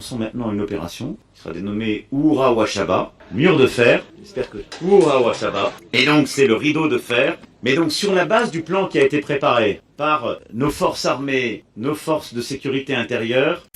lançons maintenant une opération qui sera dénommée Oura Wachaba, mur de fer. J'espère que Oura Wachaba. Et donc c'est le rideau de fer. Mais donc sur la base du plan qui a été préparé par nos forces armées, nos forces de sécurité intérieure.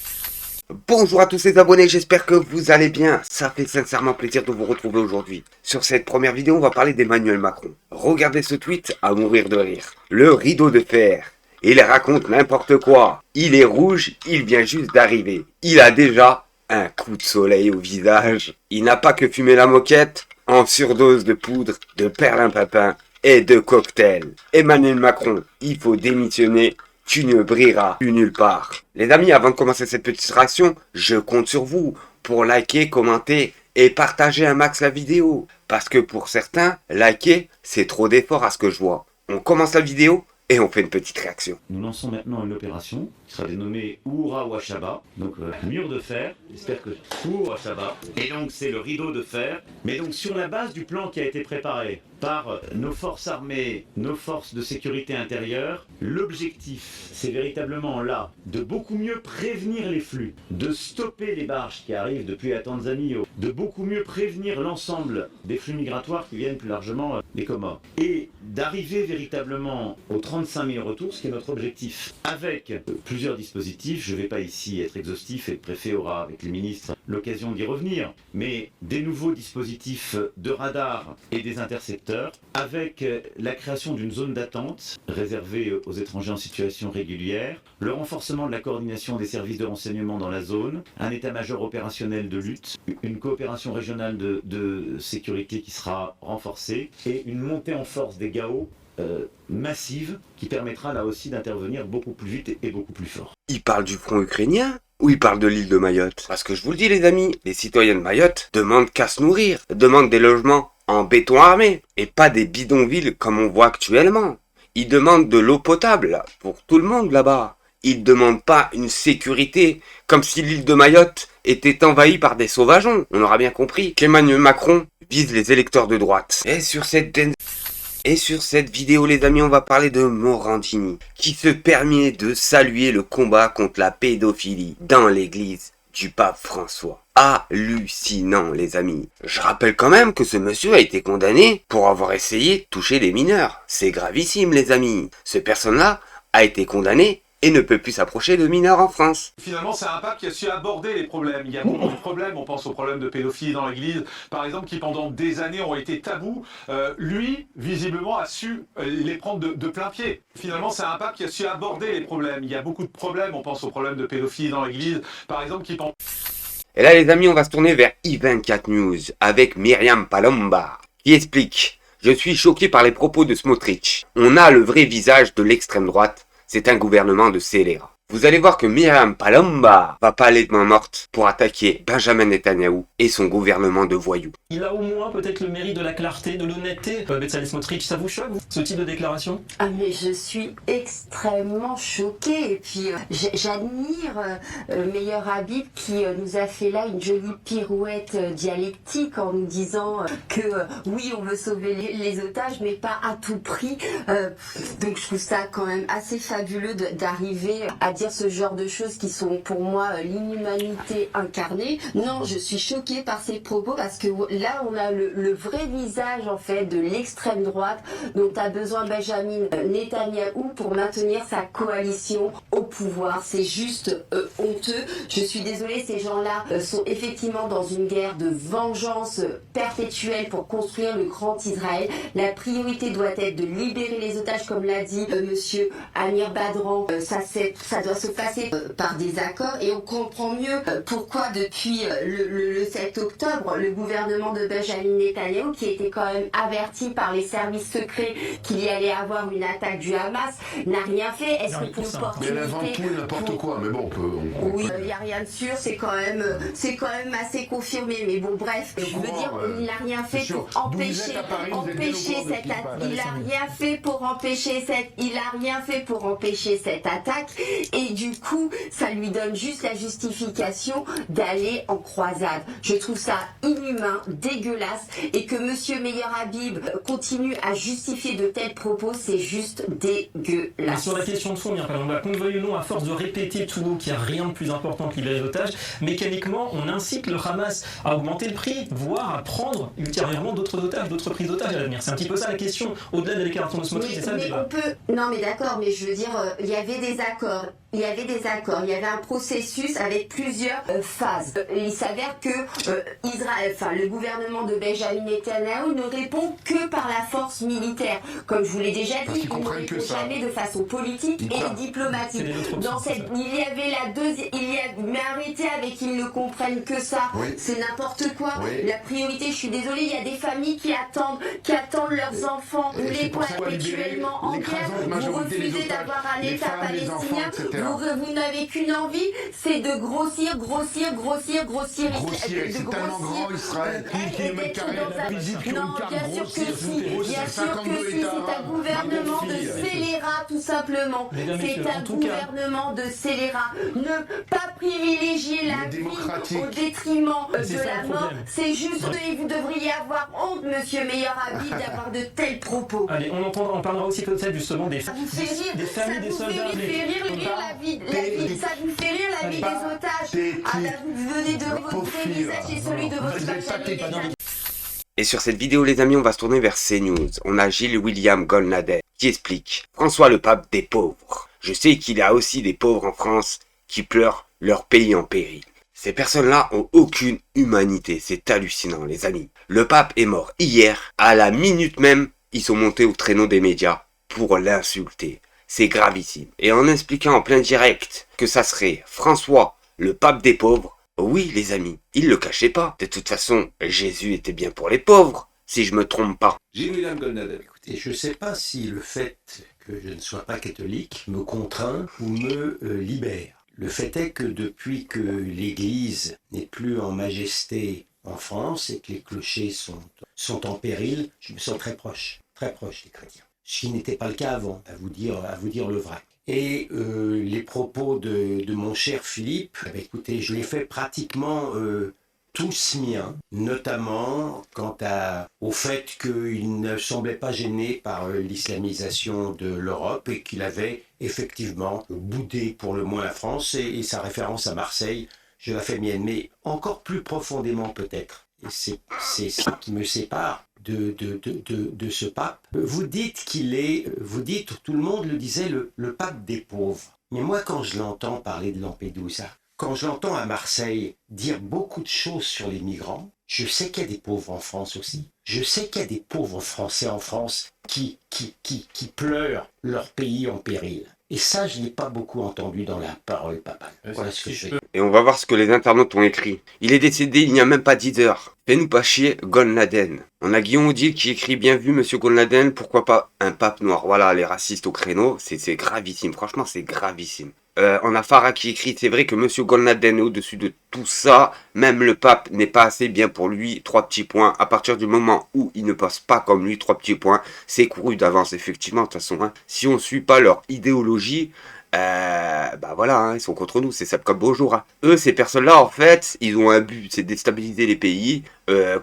Bonjour à tous les abonnés, j'espère que vous allez bien. Ça fait sincèrement plaisir de vous retrouver aujourd'hui. Sur cette première vidéo, on va parler d'Emmanuel Macron. Regardez ce tweet à mourir de rire. Le rideau de fer. Il raconte n'importe quoi. Il est rouge, il vient juste d'arriver. Il a déjà un coup de soleil au visage. Il n'a pas que fumé la moquette en surdose de poudre, de perlimpinpin et de cocktail. Emmanuel Macron, il faut démissionner. Tu ne brilleras plus nulle part. Les amis, avant de commencer cette petite réaction, je compte sur vous pour liker, commenter et partager un max la vidéo. Parce que pour certains, liker, c'est trop d'efforts à ce que je vois. On commence la vidéo et on fait une petite réaction. Nous lançons maintenant une opération qui sera dénommée Oura Wachaba, donc mur de fer. J'espère que Oura Wachaba. Et donc c'est le rideau de fer. Mais donc sur la base du plan qui a été préparé par nos forces armées, nos forces de sécurité intérieure, l'objectif, c'est véritablement là de beaucoup mieux prévenir les flux, de stopper les barges qui arrivent depuis la Tanzanie, de beaucoup mieux prévenir l'ensemble des flux migratoires qui viennent plus largement des Comores, et d'arriver véritablement aux 35 000 retours, ce qui est notre objectif, avec plusieurs dispositifs. Je ne vais pas ici être exhaustif et le préfet aura, avec les ministres, l'occasion d'y revenir, mais des nouveaux dispositifs de radar et des intercepteurs, avec la création d'une zone d'attente réservée aux étrangers en situation régulière, le renforcement de la coordination des services de renseignement dans la zone, un état-major opérationnel de lutte, une coopération régionale de sécurité qui sera renforcée et une montée en force des GAO massive qui permettra là aussi d'intervenir beaucoup plus vite et beaucoup plus fort. Il parle du front ukrainien ou il parle de l'île de Mayotte? Parce que je vous le dis les amis, les citoyens de Mayotte demandent qu'à se nourrir, demandent des logements en béton armé et pas des bidonvilles comme on voit actuellement. Ils demandent de l'eau potable pour tout le monde là-bas. Ils demandent pas une sécurité comme si l'île de Mayotte était envahie par des sauvageons. On aura bien compris qu'Emmanuel Macron vise les électeurs de droite. Et sur cette vidéo, les amis, on va parler de Morandini, qui se permet de saluer le combat contre la pédophilie dans l'église du pape François. Hallucinant, les amis. Je rappelle quand même que ce monsieur a été condamné pour avoir essayé de toucher des mineurs. C'est gravissime, les amis. Ce personne-là a été condamné et ne peut plus s'approcher de mineurs en France. Finalement, c'est un pape qui a su aborder les problèmes. Il y a beaucoup de problèmes, on pense aux problèmes de pédophilie dans l'église, par exemple, qui pendant des années ont été tabous. Lui, visiblement, a su les prendre de plein pied. Finalement, c'est un pape qui a su aborder les problèmes. Il y a beaucoup de problèmes, on pense aux problèmes de pédophilie dans l'église, par exemple, qui pendant... Et là, les amis, on va se tourner vers i24 News avec Myriam Palomba, qui explique « Je suis choqué par les propos de Smotrich. On a le vrai visage de l'extrême droite. C'est un gouvernement de scélérats. » Vous allez voir que Myriam Palomba va pas aller de main morte pour attaquer Benjamin Netanyahou et son gouvernement de voyous. Il a au moins peut-être le mérite de la clarté, de l'honnêteté. Bezalel Smotrich, ça vous choque, ce type de déclaration? Ah mais je suis extrêmement choquée et puis j'admire Meilleur Habib qui nous a fait là une jolie pirouette dialectique en nous disant que oui on veut sauver les otages mais pas à tout prix. Donc je trouve ça quand même assez fabuleux d'arriver à dire ce genre de choses qui sont pour moi l'inhumanité incarnée. Non, je suis choquée par ces propos parce que là on a le vrai visage en fait de l'extrême droite dont a besoin Benjamin Netanyahou pour maintenir sa coalition au pouvoir. C'est juste honteux. Je suis désolée, ces gens-là sont effectivement dans une guerre de vengeance perpétuelle pour construire le grand Israël. La priorité doit être de libérer les otages comme l'a dit monsieur Amir Badran. Ça doit se passer par des accords et on comprend mieux pourquoi depuis le 7 octobre, le gouvernement de Benjamin Netanyahou, qui était quand même averti par les services secrets qu'il y allait avoir une attaque du Hamas, n'a rien fait. Est-ce que pour Mais elle invente tout et n'importe quoi, mais bon, oui, il n'y a rien de sûr, c'est quand même assez confirmé, mais bon, bref, je veux dire, il n'a rien fait pour empêcher cette attaque. Il a rien fait pour empêcher cette attaque et du coup, ça lui donne juste la justification d'aller en croisade. Je trouve ça inhumain, dégueulasse, et que Monsieur Meyer Habib continue à justifier de tels propos, c'est juste Mais dégueulasse. sur la question de fond, bien, qu'on le veuille ou non, à force de répéter tout haut qu'il n'y a rien de plus important que libérer l'otage, mécaniquement, on incite le Hamas à augmenter le prix, voire à prendre ultérieurement d'autres otages, d'autres prises d'otages à l'avenir. C'est un petit peu ça la question, au-delà de la déclaration osmotrice, c'est ça le Mais débat. on peut... Non mais d'accord, mais je veux dire, il y avait des accords. Il y avait un processus avec plusieurs phases. Il s'avère que le gouvernement de Benjamin Netanyahu ne répond que par la force militaire. Comme je vous l'ai déjà Parce dit, qu'ils il ne comprennent que répond ça. jamais de façon politique Ils et croient. diplomatique. C'est les autres options, Dans c'est cette, ça. il y avait la deuxième, mais arrêtez avec qu'ils ne comprennent que ça. Oui. C'est n'importe quoi. Oui. La priorité, je suis désolée, il y a des familles qui attendent leurs enfants ou Et les c'est pour ça qu'on va perpétuellement libérer en guerre. l'écrasante Vous majorité des refusez otages, d'avoir un les État femmes, les enfants, palestinien. etc. Vous n'avez qu'une envie, c'est de grossir. Grossir, et c'est de tellement grand Israël. et 10 km d'être carrés, dans un- la visite Non, bien sûr que si, bien sûr que si, c'est un gouvernement de scélérats, tout simplement. Mesdames, C'est messieurs, un en tout cas- gouvernement de scélérats. Ne pas privilégier la vie démocratique. au détriment C'est de ça, la le mort. problème. C'est juste, et vous devriez avoir honte, monsieur Meyer Habib, d'avoir de tels propos. Allez, on parlera aussi peut-être justement des Ça vous fait rire, des ça familles des vous soldats. fait rire ça vous fait rire la vie des otages. Ah là, vous venez de votre visage et celui de votre Benjamin. Et sur cette vidéo les amis, on va se tourner vers CNews. On a Gilles William Golnadel qui explique « François le pape des pauvres. Je sais qu'il y a aussi des pauvres en France qui pleurent leur pays en péril. Ces personnes-là ont aucune humanité. C'est hallucinant les amis. Le pape est mort hier. À la minute même, ils sont montés au traîneau des médias pour l'insulter. C'est gravissime. Et en expliquant en plein direct que ça serait François le pape des pauvres, oui les amis, il le cachait pas. De toute façon, Jésus était bien pour les pauvres, si je me trompe pas. Gilles William Golnadel. Écoutez, je ne sais pas si le fait que je ne sois pas catholique me contraint ou me libère. Le fait est que depuis que l'Église n'est plus en majesté en France et que les clochers sont en péril, je me sens très proche des chrétiens. Ce qui n'était pas le cas avant, à vous dire le vrai. Et les propos de mon cher Philippe, écoutez, je les fais pratiquement tous miens, notamment quant au fait qu'il ne semblait pas gêné par l'islamisation de l'Europe et qu'il avait effectivement boudé pour le moins la France et sa référence à Marseille, je la fais mienne, mais encore plus profondément peut-être. Et c'est ce qui me sépare de ce pape. Vous dites tout le monde le disait, le pape des pauvres. Mais moi, quand je l'entends parler de Lampedusa, quand je l'entends à Marseille dire beaucoup de choses sur les migrants, je sais qu'il y a des pauvres en France aussi. Je sais qu'il y a des pauvres Français en France qui pleurent leur pays en péril. Et ça, je n'ai pas beaucoup entendu dans la parole papale. Voilà ce que je veux dire. Et on va voir ce que les internautes ont écrit. Il est décédé il n'y a même pas 10 heures. Fais-nous pas chier, Golnadel. On a Guillaume Odile qui écrit « Bien vu, monsieur Golnadel, pourquoi pas un pape noir ?» Voilà, les racistes au créneau, c'est gravissime. Franchement, c'est gravissime. On a Farah qui écrit « C'est vrai que monsieur Golnadel est au-dessus de tout ça. Même le pape n'est pas assez bien pour lui. 3 petits points. À partir du moment où il ne passe pas comme lui, 3 petits points. C'est couru d'avance, effectivement. De toute façon, hein, si on ne suit pas leur idéologie... bah voilà, hein, ils sont contre nous, c'est ça comme bonjour. Hein. Eux, ces personnes-là, en fait, ils ont un but, c'est déstabiliser les pays,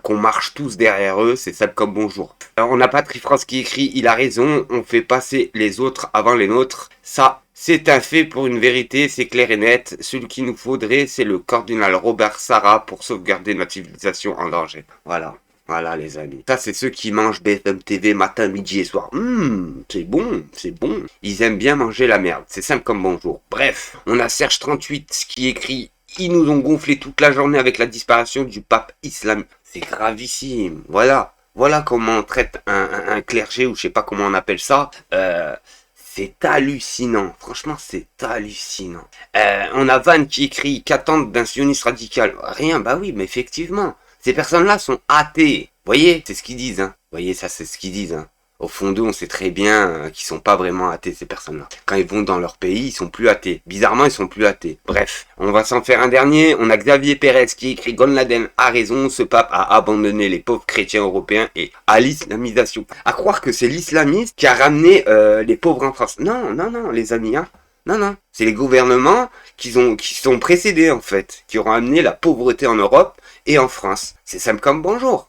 qu'on marche tous derrière eux, c'est ça comme bonjour. Alors, on a Patrick France qui écrit, il a raison, on fait passer les autres avant les nôtres. Ça, c'est un fait pour une vérité, c'est clair et net. Celui qu'il nous faudrait, c'est le cardinal Robert Sarah pour sauvegarder notre civilisation en danger. Voilà. Voilà les amis. Ça c'est ceux qui mangent BFM TV matin, midi et soir. C'est bon, c'est bon. Ils aiment bien manger la merde. C'est simple comme bonjour. Bref, on a Serge38 qui écrit « Ils nous ont gonflé toute la journée avec la disparition du pape islamique. » C'est gravissime. Voilà. Voilà comment on traite un clergé ou je sais pas comment on appelle ça. C'est hallucinant. Franchement, c'est hallucinant. On a Van qui écrit « Qu'attendre d'un sioniste radical ?» Rien, bah oui, mais effectivement. Ces personnes-là sont athées. Vous voyez, c'est ce qu'ils disent. Hein. Vous voyez, ça, c'est ce qu'ils disent. Hein. Au fond d'eux, on sait très bien qu'ils sont pas vraiment athées, ces personnes-là. Quand ils vont dans leur pays, ils sont plus athées. Bizarrement, ils sont plus athées. Bref, on va s'en faire un dernier. On a Xavier Pérez qui écrit « Golnadel a raison, ce pape a abandonné les pauvres chrétiens européens et à l'islamisation. » À croire que c'est l'islamiste qui a ramené les pauvres en France. Non, non, non, les amis. Hein. Non, non. C'est les gouvernements qui sont précédés, en fait, qui auront amené la pauvreté en Europe et en France. C'est simple comme bonjour.